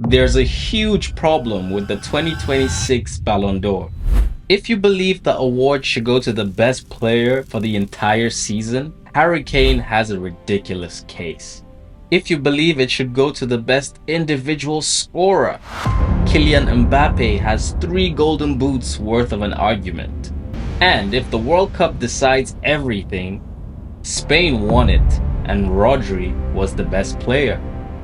There's a huge problem with the 2026 Ballon d'Or. If you believe the award should go to the best player for the entire season, Harry Kane has a ridiculous case. If you believe it should go to the best individual scorer, Kylian Mbappé has 3 golden boots worth of an argument. And if the World Cup decides everything, Spain won it and Rodri was the best player.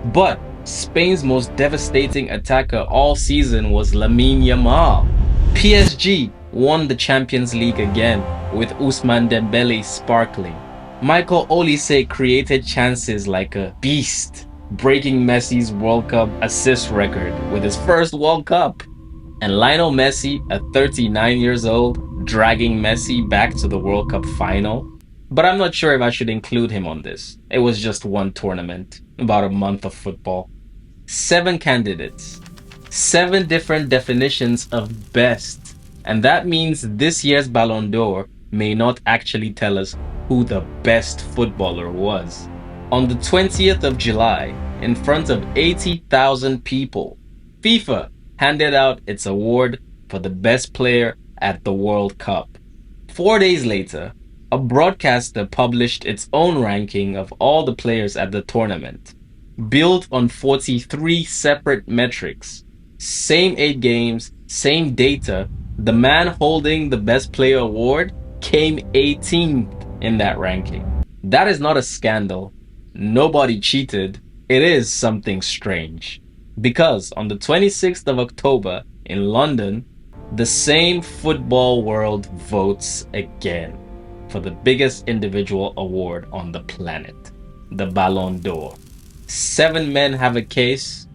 But Spain's most devastating attacker all season was Lamine Yamal. PSG won the Champions League again with Ousmane Dembele sparkling. Michael Olise created chances like a beast, breaking Messi's World Cup assist record with his first World Cup. And Lionel Messi, at 39 years old, dragging Messi back to the World Cup final. But I'm not sure if I should include him on this. It was just one tournament, about a month of football. 7 candidates, 7 different definitions of best. And that means this year's Ballon d'Or may not actually tell us who the best footballer was. On the 20th of July, in front of 80,000 people, FIFA handed out its award for the best player at the World Cup. 4 days later, a broadcaster published its own ranking of all the players at the tournament, built on 43 separate metrics. Same 8 games, same data. The man holding the best player award came 18th in that ranking. That is not a scandal. Nobody cheated. It is something strange. Because on the 26th of October in London, the same football world votes again for the biggest individual award on the planet, the Ballon d'Or. 7 men have a case,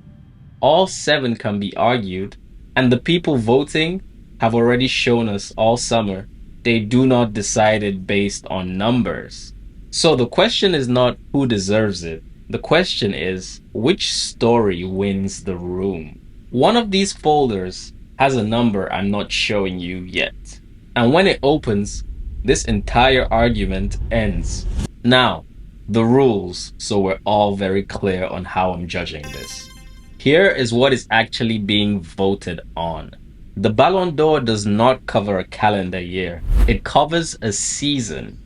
all 7 can be argued, and the people voting have already shown us all summer they do not decide it based on numbers. So the question is not who deserves it. The question is which story wins the room. One of these folders has a number I'm not showing you yet. And when it opens, this entire argument ends. Now, the rules, so we're all very clear on how I'm judging this. Here is what is actually being voted on. The Ballon d'Or does not cover a calendar year. It covers a season.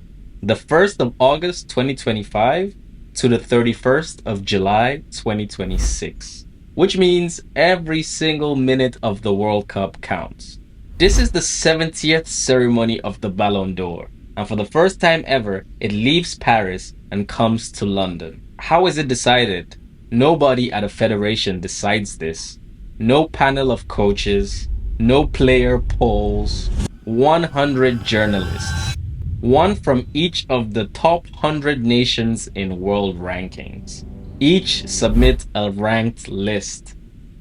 The 1st of August 2025 to the 31st of July 2026. Which means every single minute of the World Cup counts. This is the 70th ceremony of the Ballon d'Or. And for the first time ever, it leaves Paris and comes to London. How is it decided? Nobody at a federation decides this. No panel of coaches, no player polls, 100 journalists, one from each of the top 100 nations in world rankings. Each submit a ranked list.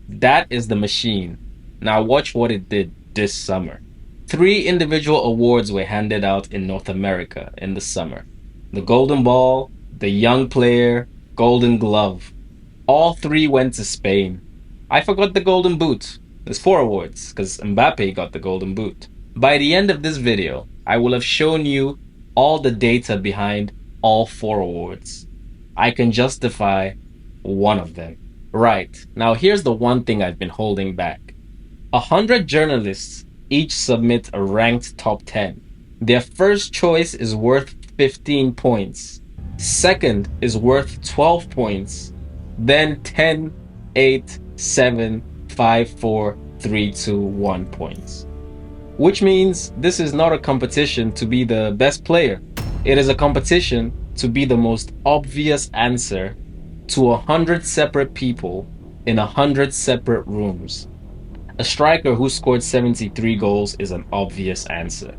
That is the machine. Now watch what it did this summer. 3 individual awards were handed out in North America in the summer. The Golden Ball, the Young Player, Golden Glove. All 3 went to Spain. I forgot the Golden Boot. There's 4 awards because Mbappe got the Golden Boot. By the end of this video, I will have shown you all the data behind all 4 awards. I can justify one of them. Right, now here's the one thing I've been holding back. 100 journalists each submit a ranked top 10. Their first choice is worth 15 points. Second is worth 12 points. Then 10, 8, 7, 5, 4, 3, 2, 1 points. Which means this is not a competition to be the best player. It is a competition to be the most obvious answer to 100 separate people in 100 separate rooms. A striker who scored 73 goals is an obvious answer.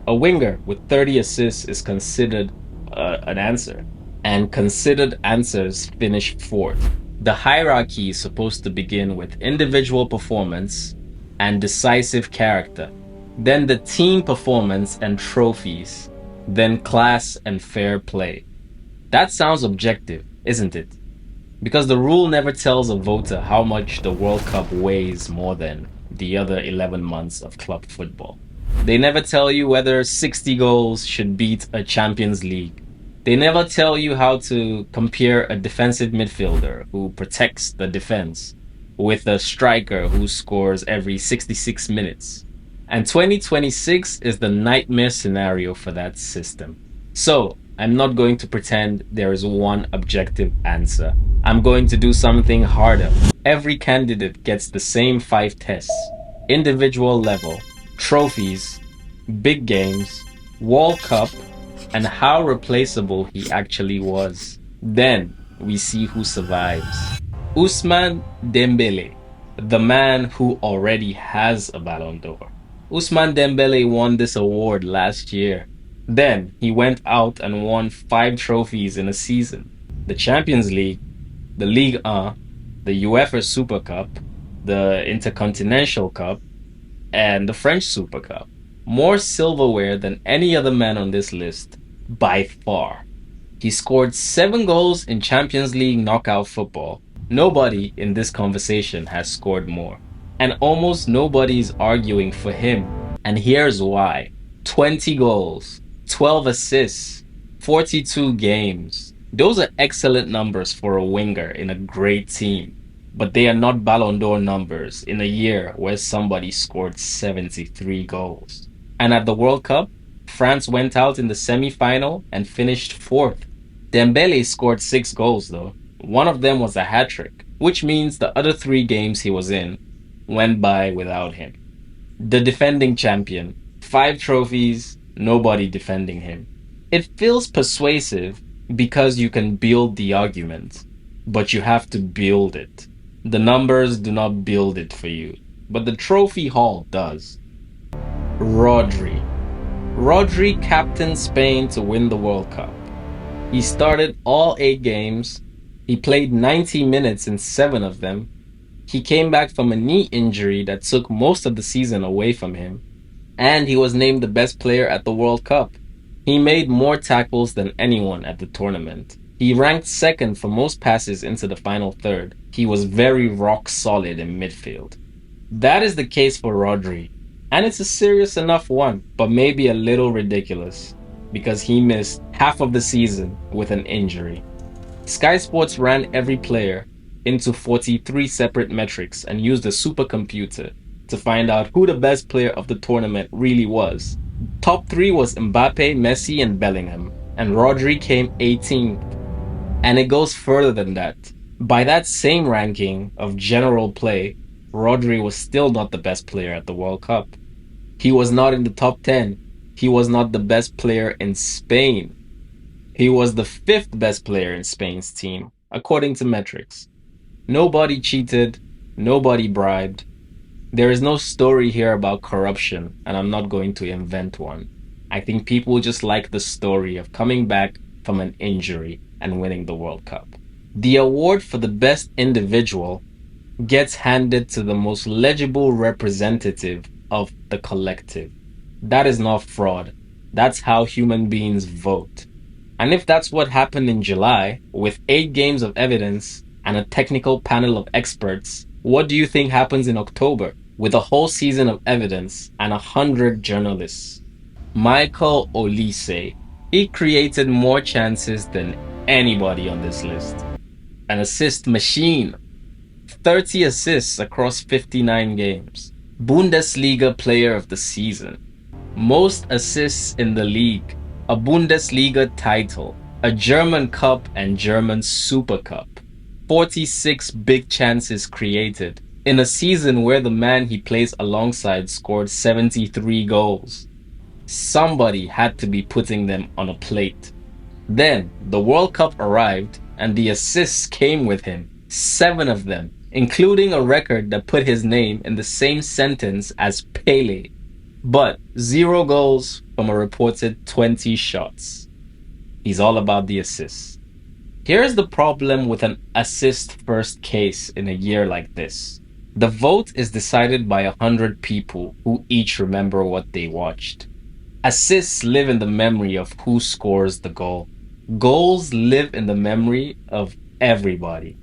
A winger with 30 assists is considered an answer. And considered answers finish 4th. The hierarchy is supposed to begin with individual performance and decisive character. Then the team performance and trophies. Then class and fair play. That sounds objective, isn't it? Because the rule never tells a voter how much the World Cup weighs more than the other 11 months of club football. They never tell you whether 60 goals should beat a Champions League. They never tell you how to compare a defensive midfielder who protects the defense with a striker who scores every 66 minutes. And 2026 is the nightmare scenario for that system. So, I'm not going to pretend there is one objective answer. I'm going to do something harder. Every candidate gets the same 5 tests: individual level, trophies, big games, World Cup, and how replaceable he actually was. Then we see who survives. Ousmane Dembele, the man who already has a Ballon d'Or. Ousmane Dembele won this award last year. Then he went out and won 5 trophies in a season: the Champions League, the Ligue 1, the UEFA Super Cup, the Intercontinental Cup, and the French Super Cup. More silverware than any other man on this list, by far. He scored 7 goals in Champions League knockout football. Nobody in this conversation has scored more. And almost nobody is arguing for him. And here's why: 20 goals, 12 assists, 42 games. Those are excellent numbers for a winger in a great team. But they are not Ballon d'Or numbers in a year where somebody scored 73 goals. And at the World Cup, France went out in the semi-final and finished fourth. Dembele scored 6 goals though. One of them was a hat-trick, which means the other 3 games he was in went by without him. The defending champion, 5 trophies, nobody defending him. It feels persuasive because you can build the argument, but you have to build it. The numbers do not build it for you, but the trophy haul does. Rodri. Rodri captained Spain to win the World Cup. He started all 8 games. He played 90 minutes in 7 of them. He came back from a knee injury that took most of the season away from him. And he was named the best player at the World Cup. He made more tackles than anyone at the tournament. He ranked second for most passes into the final third. He was very rock solid in midfield. That is the case for Rodri. And it's a serious enough one, but maybe a little ridiculous, because he missed half of the season with an injury. Sky Sports ran every player into 43 separate metrics and used a supercomputer to find out who the best player of the tournament really was. Top 3 was Mbappé, Messi, and Bellingham, and Rodri came 18th. And it goes further than that. By that same ranking of general play, Rodri was still not the best player at the World Cup. He was not in the top 10. He was not the best player in Spain. He was the 5th best player in Spain's team, according to metrics. Nobody cheated. Nobody bribed. There is no story here about corruption, and I'm not going to invent one. I think people just like the story of coming back from an injury and winning the World Cup. The award for the best individual gets handed to the most legible representative of the collective. That is not fraud. That's how human beings vote. And if that's what happened in July, with 8 games of evidence and a technical panel of experts, what do you think happens in October with a whole season of evidence and 100 journalists? Michael Olise. He created more chances than anybody on this list. An assist machine. 30 assists across 59 games. Bundesliga player of the season. Most assists in the league. A Bundesliga title. A German Cup and German Super Cup. 46 big chances created. In a season where the man he plays alongside scored 73 goals. Somebody had to be putting them on a plate. Then the World Cup arrived and the assists came with him. 7 of them, including a record that put his name in the same sentence as Pele. But 0 goals from a reported 20 shots. He's all about the assists. Here's the problem with an assist-first case in a year like this. The vote is decided by 100 people who each remember what they watched. Assists live in the memory of who scores the goal. Goals live in the memory of everybody.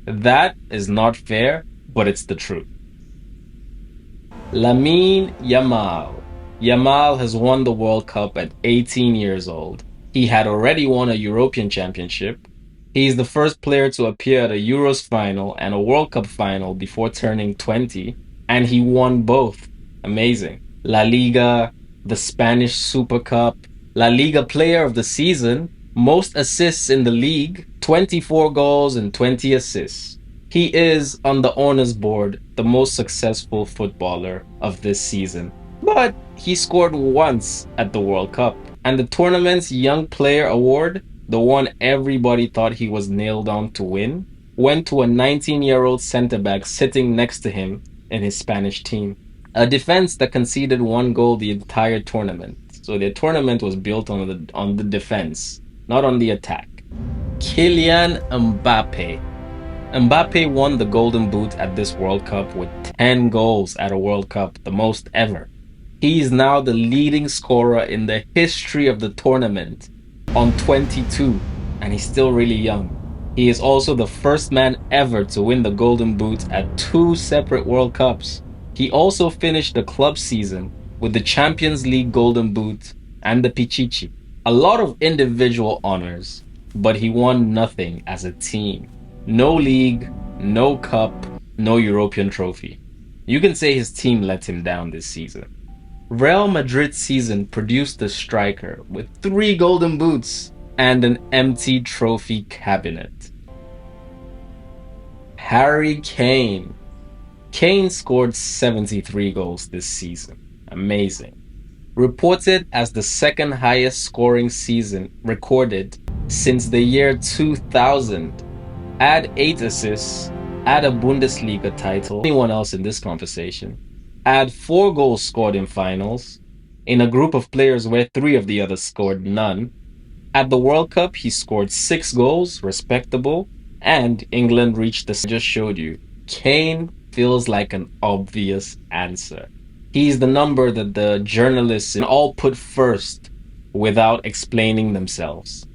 That is not fair, but it's the truth. Lamine Yamal. Yamal has won the World Cup at 18 years old. He had already won a European Championship, He is the first player to appear at a Euros final and a World Cup final before turning 20, and he won both. Amazing. La Liga, the Spanish Super Cup, La Liga Player of the Season, most assists in the league, 24 goals and 20 assists. He is, on the honors board, the most successful footballer of this season. But he scored once at the World Cup, and the tournament's Young Player Award, the one everybody thought he was nailed on to win, went to a 19-year-old centre back sitting next to him in his Spanish team. A defense that conceded one goal the entire tournament. So the tournament was built on the defense, not on the attack. Kylian Mbappé. Mbappe won the Golden Boot at this World Cup with 10 goals at a World Cup, the most ever. He is now the leading scorer in the history of the tournament on 22, and he's still really young. He is also the first man ever to win the Golden Boot at two separate World Cups. He also finished the club season with the Champions League Golden Boot and the Pichichi. A lot of individual honors, but he won nothing as a team. No league, no cup, no European trophy. You can say his team let him down this season. Real Madrid's season produced a striker with 3 golden boots and an empty trophy cabinet. Harry Kane. Kane scored 73 goals this season. Amazing. Reported as the second highest scoring season recorded since the year 2000. Add 8 assists, add a Bundesliga title, anyone else in this conversation. Add 4 goals scored in finals, in a group of players where 3 of the others scored none. At the World Cup, he scored 6 goals, respectable, and England reached the just showed you. Kane feels like an obvious answer. He's the number that the journalists all put first without explaining themselves.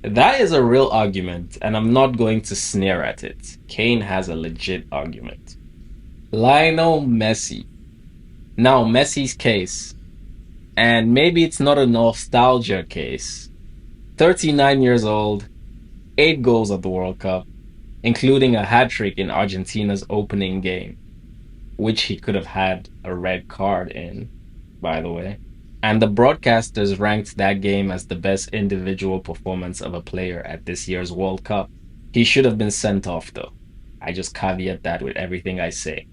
That is a real argument, and I'm not going to sneer at it. Kane has a legit argument. Lionel Messi. Now, Messi's case, and maybe it's not a nostalgia case. 39 years old, 8 goals at the World Cup, including a hat-trick in Argentina's opening game, which he could have had a red card in, by the way. And the broadcasters ranked that game as the best individual performance of a player at this year's World Cup. He should have been sent off, though. I just caveat that with everything I say.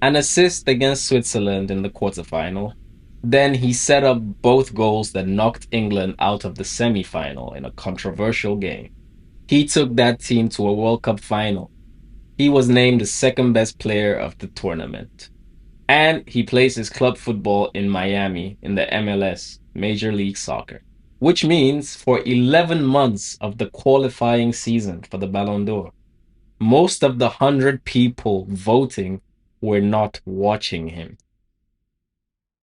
An assist against Switzerland in the quarterfinal. Then he set up both goals that knocked England out of the semi-final in a controversial game. He took that team to a World Cup final. He was named the second best player of the tournament. And he plays his club football in Miami in the MLS, Major League Soccer. Which means for 11 months of the qualifying season for the Ballon d'Or, most of the 100 people voting were not watching him.